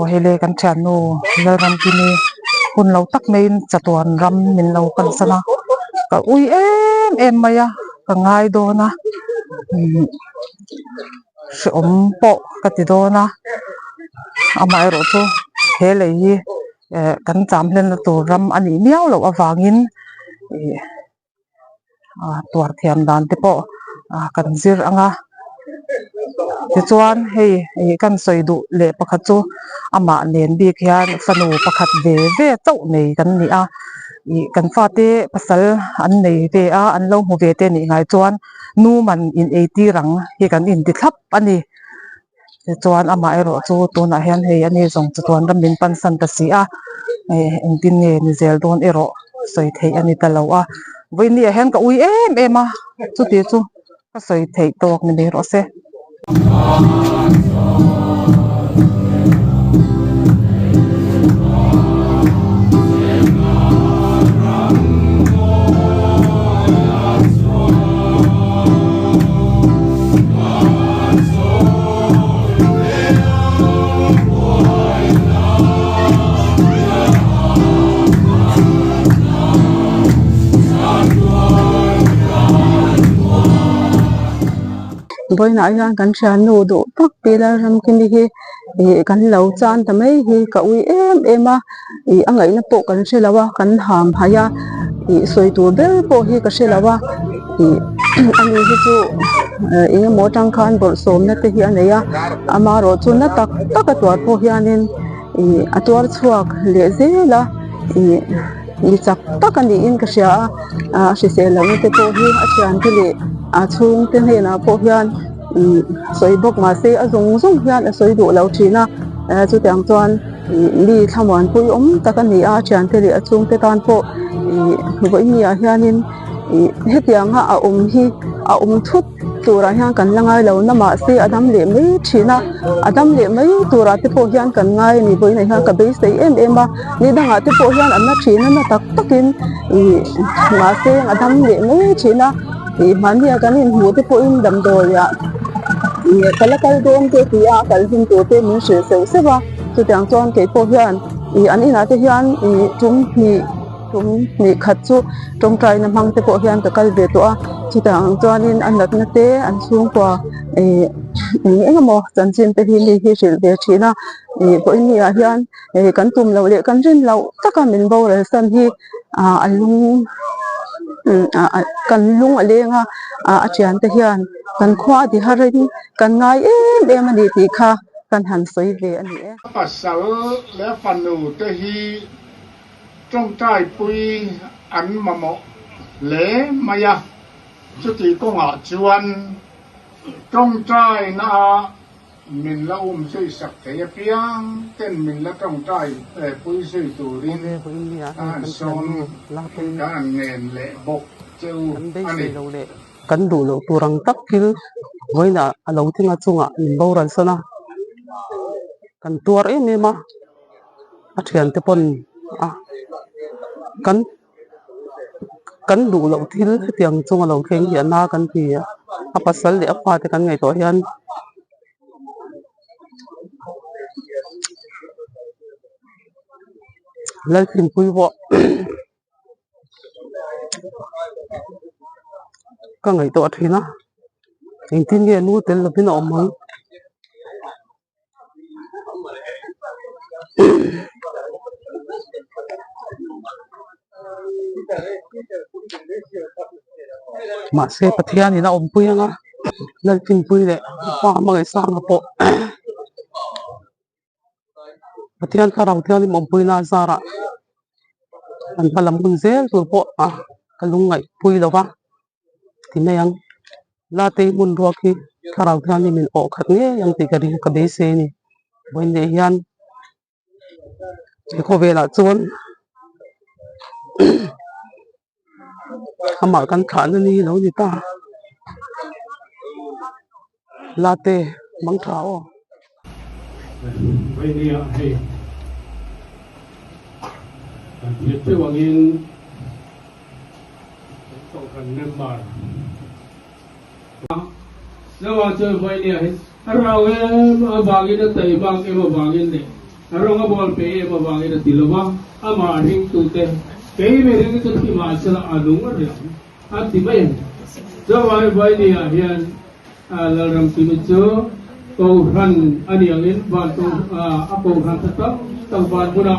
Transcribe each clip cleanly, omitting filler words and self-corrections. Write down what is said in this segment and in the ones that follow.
hele kan chanu Lalramkimi hun lo tak main chatuan ram min lo kan sana ka ui em maya ka ngai do na si po ka ti do na amai ro chu hele hi kan cham hlen na tur ram ani miao lo awangin tuar thiam dan te po kan zir anga ti chuan hei kan soidu le pakhat chu ama nen bik hian fanu pakhat ve chau nei kan ni a kan fate pasal an nei ve a an lo hu ve te ni ngai chuan nu man in 80 rang hi kan in ti thlap ani ti chuan ama ero chu tuna hian hei ani zong chuan ram min pan san ta si a engtin nge ni zel don ero soi thei ani ta lo a voini a hen ka ui em a chu ti chu ka soi thei tok ni ro se vûina hian kan thiannu duh tak Pi Lalramkimi hi kan lo chan ta mai hi ka ui em a angai na po kan hrilawa kan ham haya soi tur bel po hi ka hrilawa ani hi chu inga mo tang khan bor som na te hi aneya ama ro chu na tak tak atwar po hianin atwar chuak le zela ni chak tak ani in ka hria a hrisel lo te po hi a thian te le a chung te ne na po hian soi bok ma se a zung hian a soi du lo thina chu tiang chuan mi thamwan pui tak ani a thian te le a chung te tan po voini a hianin hetiang ha a thut tura hian kan langai lo na ma se adam le mai thina adam le mai tura te po hian kan ngai ni voina hian ka be sei em a ni danga te po hian an na thina na tak takin ma se adam le mai thina mania kanin hu te po in dam do ya kalakal dom te tia kalhim to te min se se wa chu tiang chuan ke po hian an ina te hian tum ni khat chu tong trai na mang te po hian ka kal ve to a chu tiang chuanin an lat na te an chung kwa engamo chan chin te hi ril ve thina po in ya hian kan tum lo le kan rin lo taka min boral san hi alung kan lung alenga a thian te hian kan khwa di harin kan ngai em ani ti kha kan han soi ve ani pasal le fanu te hi trong trai pui an mamo le maya chu ti ko nga chuan trong trai na min la sei sak te piang ten min la trong trai pui sei tu rin son la pui kan nen le bok cheu ani kan du lo turang tak kil voina alo thinga chunga min boral sana kan tuar em a thian te pon kan du lo thil tiang chunga lo kheng hi na kan ti a pasal le a fa te kan ngai to hian lalpin pui bo ka ngai to thina engtin ge nu tel lapin omang ma se pathian ina ompui anga lalpin pui le pa mangai sang po pathian kha rau thian ompui na zara an palam hun zel tur po kalungai pui lova tinayang late mun roki kharau thian ni min o khat nge yang ti kari ka be se ni boin le hian ko vela chon amar kan khan ni lo ni ta late mang thao voini a hei Việt Thế Hoàng Yên tổng cần nâng bản nếu mà chơi voini a hei rau em vàng in tây vàng em vàng in đấy arong abol pe ba bangin na tilawang ama ring tute pe me ring tu ki ma sala adung ri at tibayan so vai ni hian Lalramkimi chu ko ran ani angin ban tu apo ran tatak tang ban puna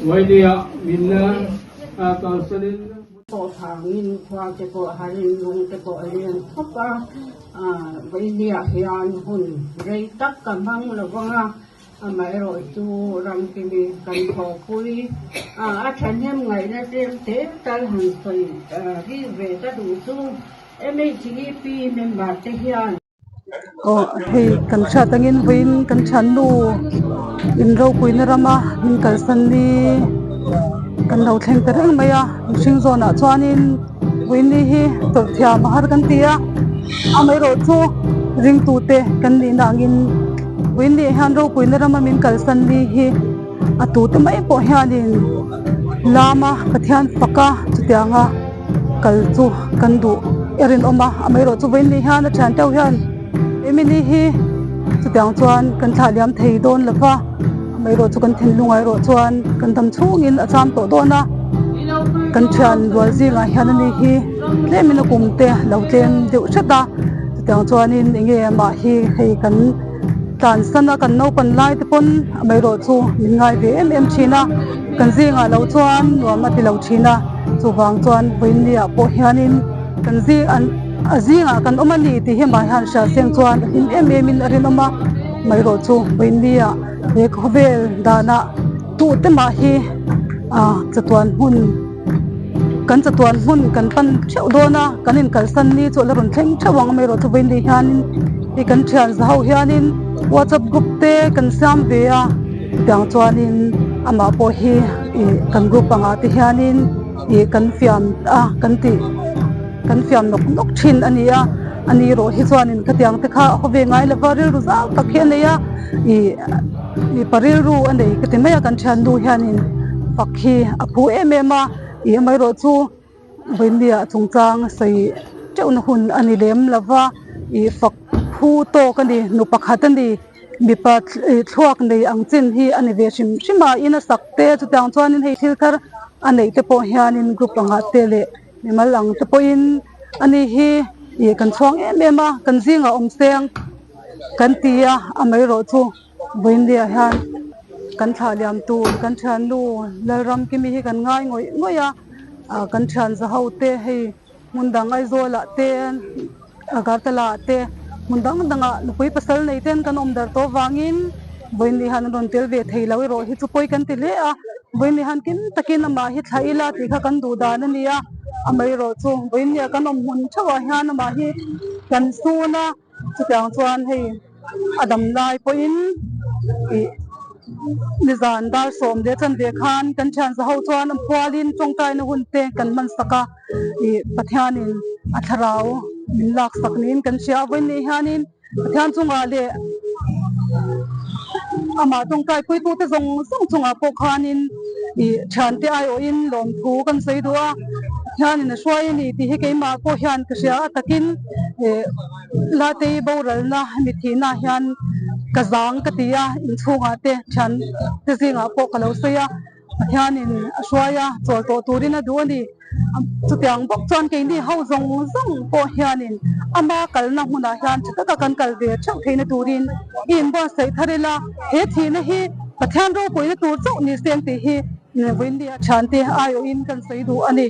vai dia minna kausalin bộ thảo nghìn khoa cái bộ hai lùng cái bộ liền khóc với địa hiền hồn gây tất cả mang là vâng mấy rồi tu làm cái gì cần khổ vui thành em ngày nay đêm thế ta hàng tuổi đi về ta đủ chung em ấy chỉ pi nên bà thế hiền hei kan tha tangin vin kan than nu in ro puina rama in kal san ni kan lo thleng ta reng maya mihring zona chuanin vin ni hi tol thia mahar kan tia amai ro chu ring tu te kan ni nangin vin ni han ro puina rama min kal san ni hi atu te mai po hianin lama pathian faka chutianga kal chu kan du erin oma amai ro chu vin ni han a than tau hian emini hi chutiang chuan kan thaliam thei don lova mai ro chu kan thin lungai ro chuan kan tam chungin acham to dona kan thian rual zinga hian ani hi lemina kumte lotlem deuh thata chutiang chuanin enge ma hi hei kan tan sana kan no kan lai te pon mai ro chu min ngai ve em thina kan zinga lo chuan nuam ati lo thina chuwang chuan voin lia po hianin kan zi an azinga kan omani ti hi mai han sha seng chuan in min arin oma mai ro chu voin lia he khovel dana tu te ma hi chatuan hun kan chatuan hun kan pan theu dona kanin kal san ni chu la ron thleng thawang mai ro chu voin li hianin i kan thian zau hianin WhatsApp group te kan sam ve a tiang chuanin ama po hi kan group anga ti hianin kan fiam kan fiam nok thin ania ani ro hi chuanin khatiang te kha hove ngai la varil ru zau tak hian ya i paril ru anei katimaya kan thian du hianin fakhi aphu emema mai ro chu voindia chungchang sei cheuna hun ani lem lava fak phu to kani nu pakhat ani mipa thluak nei angchin hi ani ve shim shima ina sakte chutang chuanin hei thil thar anei te po hianin group anga te le mimalang te po in ani hi kan chuang emema kan zinga omseng kan tia amai ro chu voindia hian kan thaliam tu kan than nu Lalramkimi hi kan ngai ngoya kan than za hote hei mundang ai zola te agartala te mundang danga lupui pasal nei ten kan omdar to wangin voini han ron tel ve thei lawi ro hi chu poi kan ti le a voini han kin takin ama hi thaila ti kha kan du dan ania amai ro chu voini kan om hun thawa hian ama hi kan suna chutang chuan hei adam lai po in nizan dar som de chan de khan kan than za ho chuan pualin chongkai na hun te kan man saka pathianin atharau min lak saknin kan sia voini hanin pathian chunga le ama chongkai pui tu te zong chunga po khanin than te ai o in lom thu kan sei duwa hianin shwai ni ti he ke ma po hian ka sia takin la te boral na mi thina hian kazang katia in chunga te than te zinga po kalo seya hianin ashwaya chol to turina duani chutiang bok chuan ke ni ho zong po hianin ama kalna huna hian chaka kan kalve thau theina turin in bo sei tharela he thina hi pathian ro poina tur chau ni seng ti hi voindia chante ayo in kan sei du ani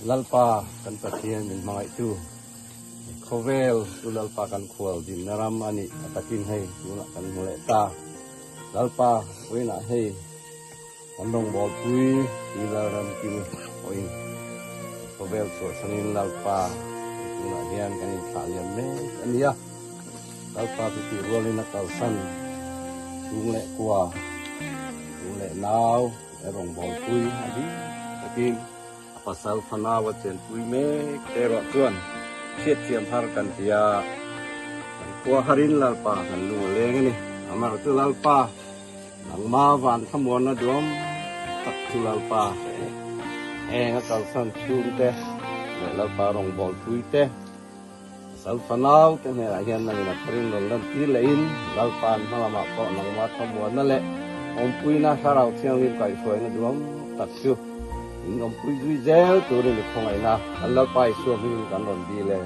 lalpa kan pathian min mangai tu khovel tu lalpa kan khwal din naram ani atakin hei tu na kan mole ta lalpa vûina hei andong bol pui Pi Lalramkimi oi khovel so sanin lalpa tu na hian kan thaliam me ania lalpa pi rolina kalsan tung le kwa tung le nau erong bol pui adi takin pasal fana wachen pui me tero tuan khiet thiam har kan tia kan kwa harin lalpa kan lu leng ni amar tu lalpa nang ma van khamon na dom tak tu lalpa nga kalsan chun te le lalpa rong bol pui te sal fanau te ne la hian nang na prin lol lan ti le in lalpan halama ko nang ma khamon na le om pui na sarau thiang lim kai soi na dom tak chu ông pui duy zel tu ri khong ai na Allah pai so mi kan don di le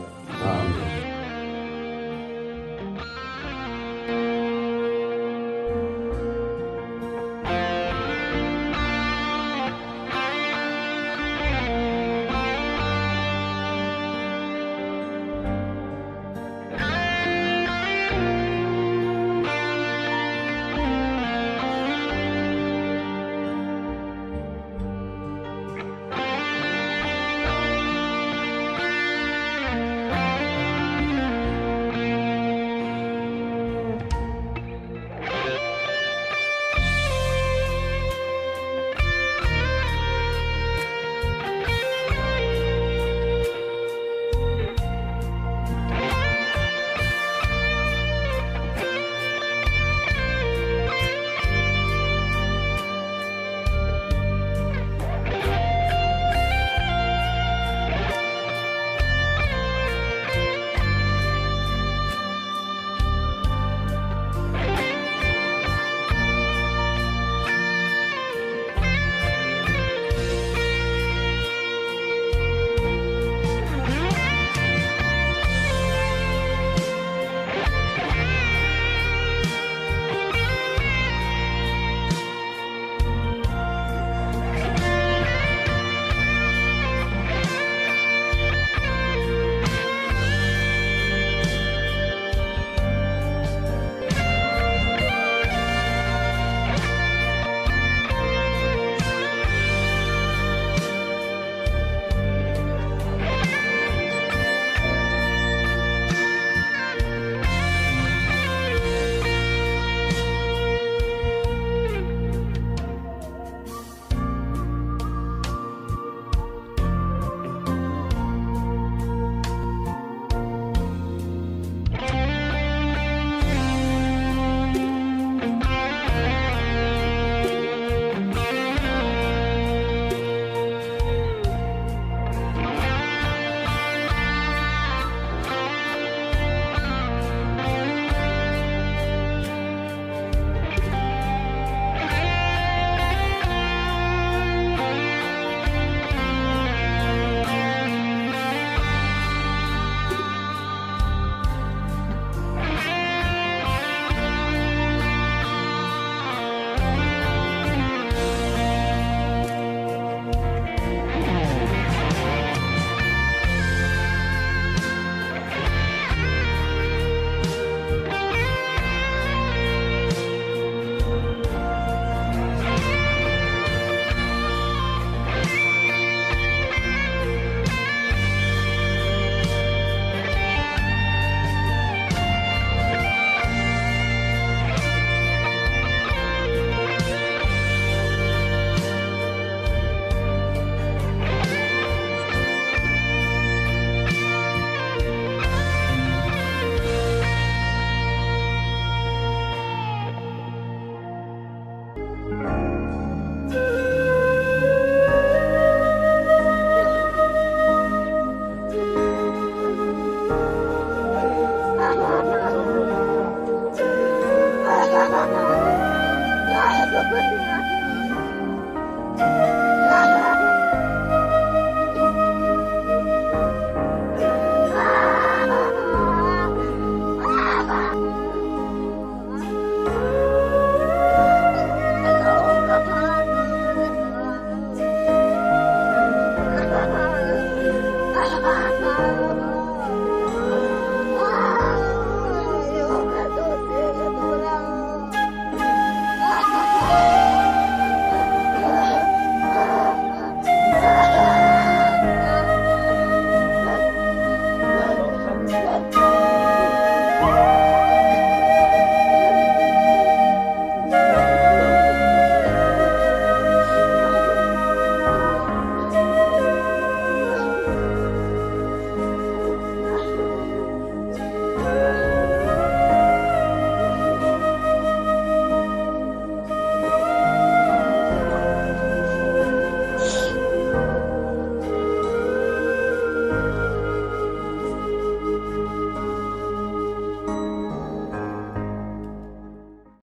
Thank you.